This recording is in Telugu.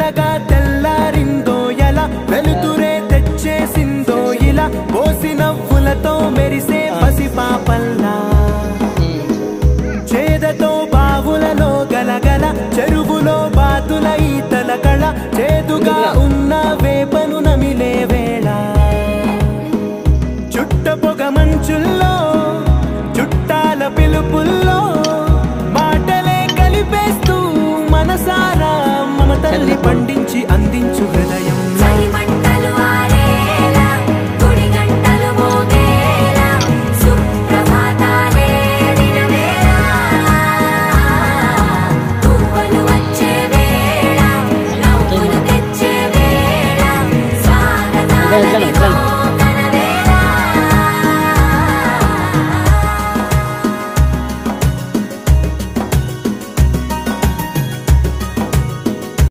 తెల్లగా తెల్లారిందో ఎలా వెలుతురే తెచ్చేసిందో ఇలా పోసి నవ్వులతో మెరిసే పసిపాపల్లా చేదతో బావులలో గలగల చెరువులో బాతుల ఈతల కళ చేదుగా ఉన్న వేపను నమిలే వేళ చుట్ట పొగ మంచుల్లో చుట్టాల పిలుపుల్లో మాటలే కలిపేస్తూ మనసారా మమతల్ని పండించి